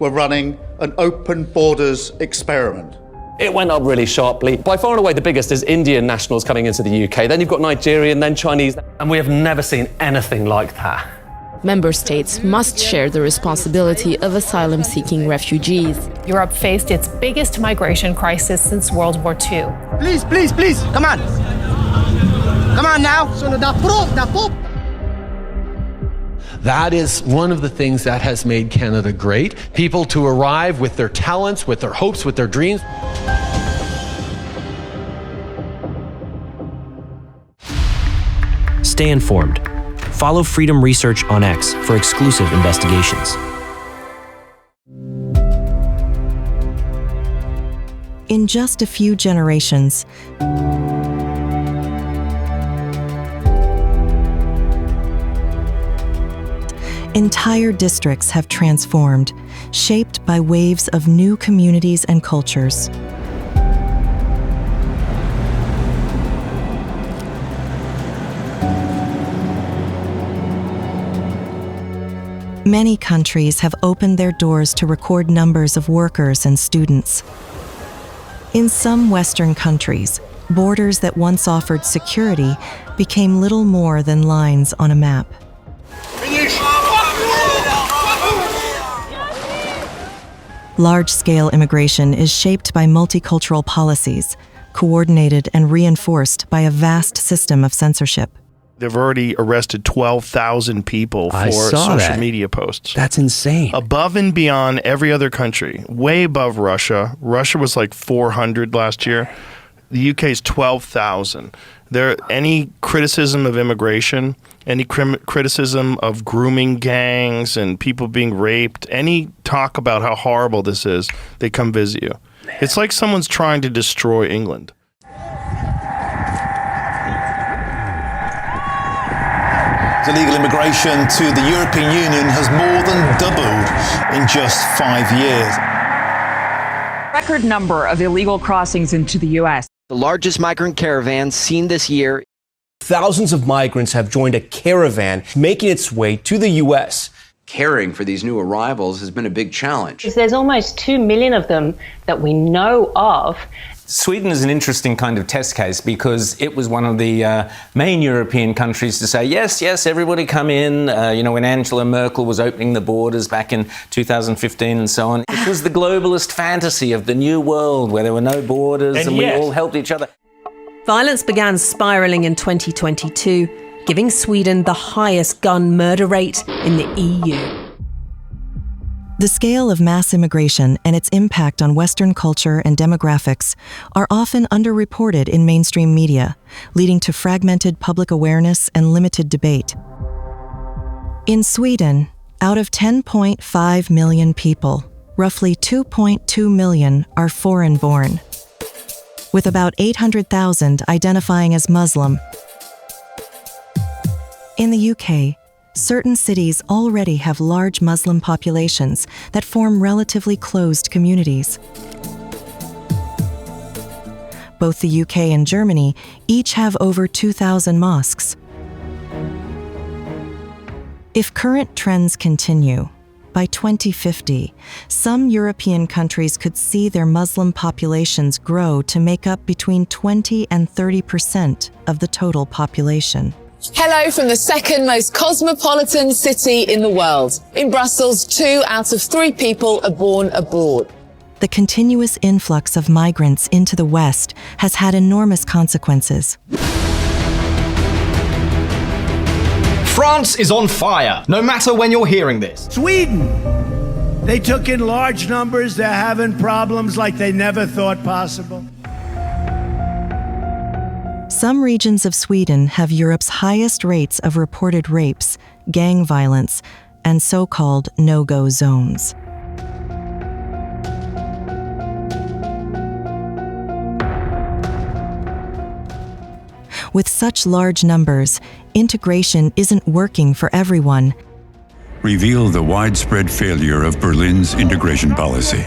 were running an open borders experiment. It went up really sharply. By far and away, the biggest is Indian nationals coming into the UK. Then you've got Nigerian, then Chinese. And we have never seen anything like that. Member states must share the responsibility of asylum-seeking refugees. Europe faced its biggest migration crisis since World War II. Please, please, please, come on. Come on now. That is one of the things that has made Canada great. People to arrive with their talents, with their hopes, with their dreams. Stay informed. Follow Freedom Research on X for exclusive investigations. In just a few generations, entire districts have transformed, shaped by waves of new communities and cultures. Many countries have opened their doors to record numbers of workers and students. In some Western countries, borders that once offered security became little more than lines on a map. Large-scale immigration is shaped by multicultural policies, coordinated and reinforced by a vast system of censorship. They've already arrested 12,000 people for social media posts. That's insane. Above and beyond every other country, way above Russia. Russia was like 400 last year. The UK is 12,000. Any criticism of immigration, any criticism of grooming gangs and people being raped, any talk about how horrible this is, they come visit you. It's like someone's trying to destroy England. Illegal immigration to the European Union has more than doubled in just 5 years. Record number of illegal crossings into the U.S. The largest migrant caravan seen this year. Thousands of migrants have joined a caravan making its way to the U.S. Caring for these new arrivals has been a big challenge. There's almost 2 million of them that we know of. Sweden is an interesting kind of test case because it was one of the main European countries to say, yes, everybody come in. When Angela Merkel was opening the borders back in 2015 and so on. It was the globalist fantasy of the new world where there were no borders and we all helped each other. Violence began spiralling in 2022, giving Sweden the highest gun murder rate in the EU. The scale of mass immigration and its impact on Western culture and demographics are often underreported in mainstream media, leading to fragmented public awareness and limited debate. In Sweden, out of 10.5 million people, roughly 2.2 million are foreign-born, with about 800,000 identifying as Muslim. In the UK, certain cities already have large Muslim populations that form relatively closed communities. Both the UK and Germany each have over 2,000 mosques. If current trends continue, by 2050, some European countries could see their Muslim populations grow to make up between 20% and 30% of the total population. Hello from the second most cosmopolitan city in the world. In Brussels, 2 out of 3 people are born abroad. The continuous influx of migrants into the West has had enormous consequences. France is on fire, no matter when you're hearing this. Sweden! They took in large numbers. They're having problems like they never thought possible. Some regions of Sweden have Europe's highest rates of reported rapes, gang violence, and so-called no-go zones. With such large numbers, integration isn't working for everyone. reveal the widespread failure of Berlin's integration policy.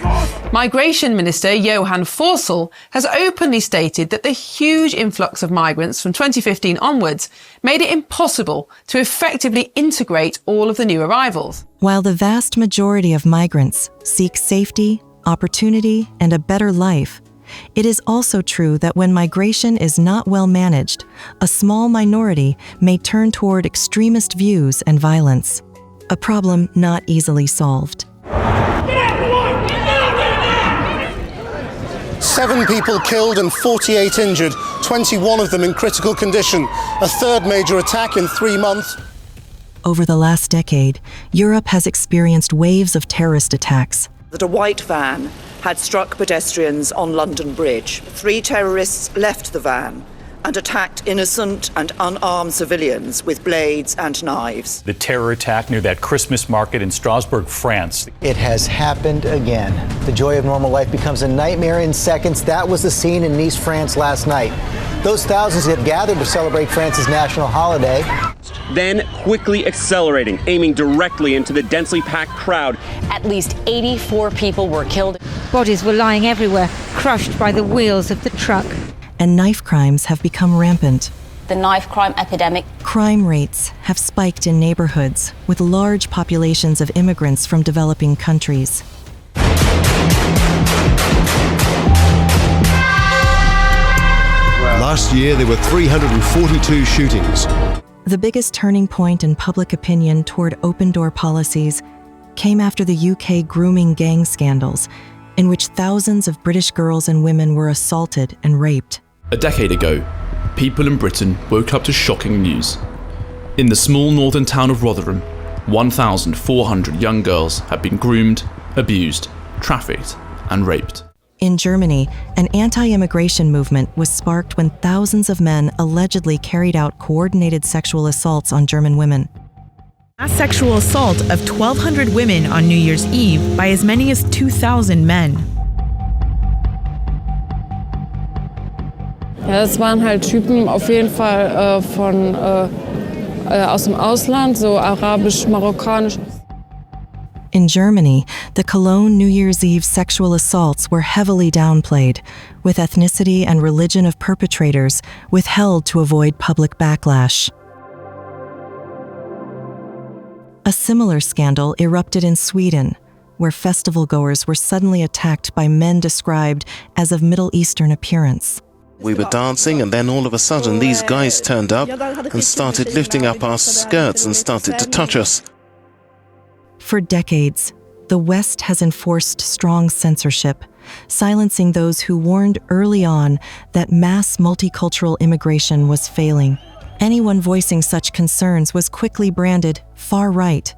Migration Minister Johan Forsell has openly stated that the huge influx of migrants from 2015 onwards made it impossible to effectively integrate all of the new arrivals. While the vast majority of migrants seek safety, opportunity, and a better life, it is also true that when migration is not well managed, a small minority may turn toward extremist views and violence. A problem not easily solved. 7 people killed and 48 injured, 21 of them in critical condition. A third major attack in 3 months. Over the last decade, Europe has experienced waves of terrorist attacks. That a white van had struck pedestrians on London Bridge. 3 terrorists left the van and attacked innocent and unarmed civilians with blades and knives. The terror attack near that Christmas market in Strasbourg, France. It has happened again. The joy of normal life becomes a nightmare in seconds. That was the scene in Nice, France last night. Those thousands had gathered to celebrate France's national holiday. Then quickly accelerating, aiming directly into the densely packed crowd. At least 84 people were killed. Bodies were lying everywhere, crushed by the wheels of the truck. And knife crimes have become rampant. The knife crime epidemic. Crime rates have spiked in neighborhoods with large populations of immigrants from developing countries. Last year, there were 342 shootings. The biggest turning point in public opinion toward open-door policies came after the UK grooming gang scandals, in which thousands of British girls and women were assaulted and raped. A decade ago, people in Britain woke up to shocking news. In the small northern town of Rotherham, 1,400 young girls had been groomed, abused, trafficked, and raped. In Germany, an anti-immigration movement was sparked when thousands of men allegedly carried out coordinated sexual assaults on German women. A sexual assault of 1,200 women on New Year's Eve by as many as 2,000 men. Ja, das waren halt Typen auf jeden Fall aus dem Ausland, so arabisch, marokkanisch. In Germany, the Cologne New Year's Eve sexual assaults were heavily downplayed, with ethnicity and religion of perpetrators withheld to avoid public backlash. A similar scandal erupted in Sweden, where festival-goers were suddenly attacked by men described as of Middle Eastern appearance. We were dancing, and then all of a sudden these guys turned up and started lifting up our skirts and started to touch us. For decades, the West has enforced strong censorship, silencing those who warned early on that mass multicultural immigration was failing. Anyone voicing such concerns was quickly branded far-right.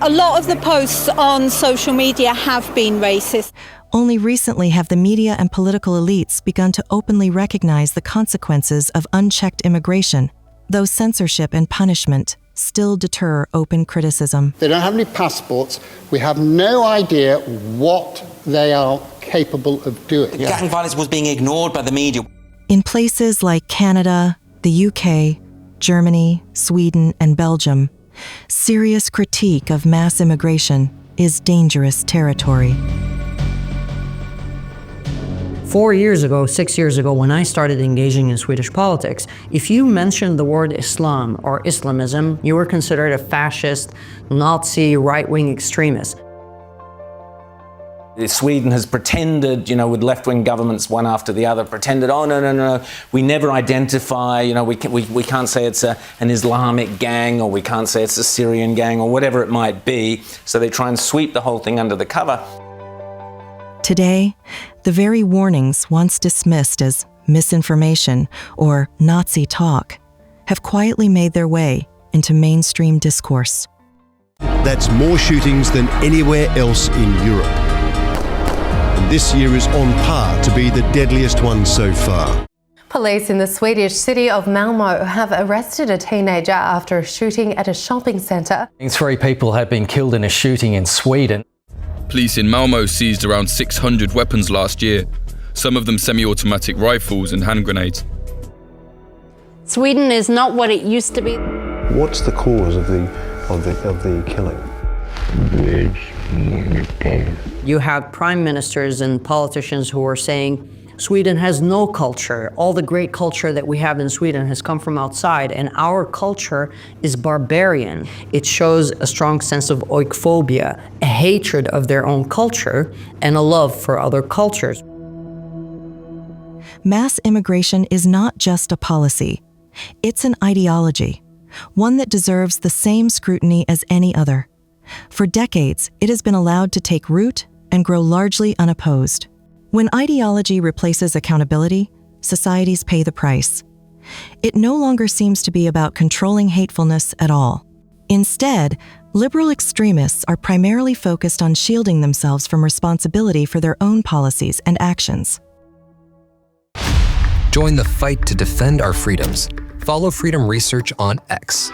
A lot of the posts on social media have been racist. Only recently have the media and political elites begun to openly recognize the consequences of unchecked immigration, though censorship and punishment still deter open criticism. They don't have any passports. We have no idea what they are capable of doing. Gang violence was being ignored by the media. In places like Canada, the UK, Germany, Sweden, and Belgium, serious critique of mass immigration is dangerous territory. 4 years ago, 6 years ago, when I started engaging in Swedish politics, if you mentioned the word Islam or Islamism, you were considered a fascist, Nazi, right-wing extremist. Sweden has pretended, with left-wing governments one after the other, pretended, oh, no, we never identify, we can't say it's an Islamic gang, or we can't say it's a Syrian gang, or whatever it might be. So they try and sweep the whole thing under the cover. Today, the very warnings once dismissed as misinformation or Nazi talk have quietly made their way into mainstream discourse. That's more shootings than anywhere else in Europe. And this year is on par to be the deadliest one so far. Police in the Swedish city of Malmö have arrested a teenager after a shooting at a shopping centre. 3 people have been killed in a shooting in Sweden. Police in Malmö seized around 600 weapons last year, some of them semi-automatic rifles and hand grenades. Sweden is not what it used to be. What's the cause of the killing? You have prime ministers and politicians who are saying, Sweden has no culture. All the great culture that we have in Sweden has come from outside, and our culture is barbarian. It shows a strong sense of oikophobia, a hatred of their own culture, and a love for other cultures. Mass immigration is not just a policy. It's an ideology, one that deserves the same scrutiny as any other. For decades, it has been allowed to take root and grow largely unopposed. When ideology replaces accountability, societies pay the price. It no longer seems to be about controlling hatefulness at all. Instead, liberal extremists are primarily focused on shielding themselves from responsibility for their own policies and actions. Join the fight to defend our freedoms. Follow Freedom Research on X.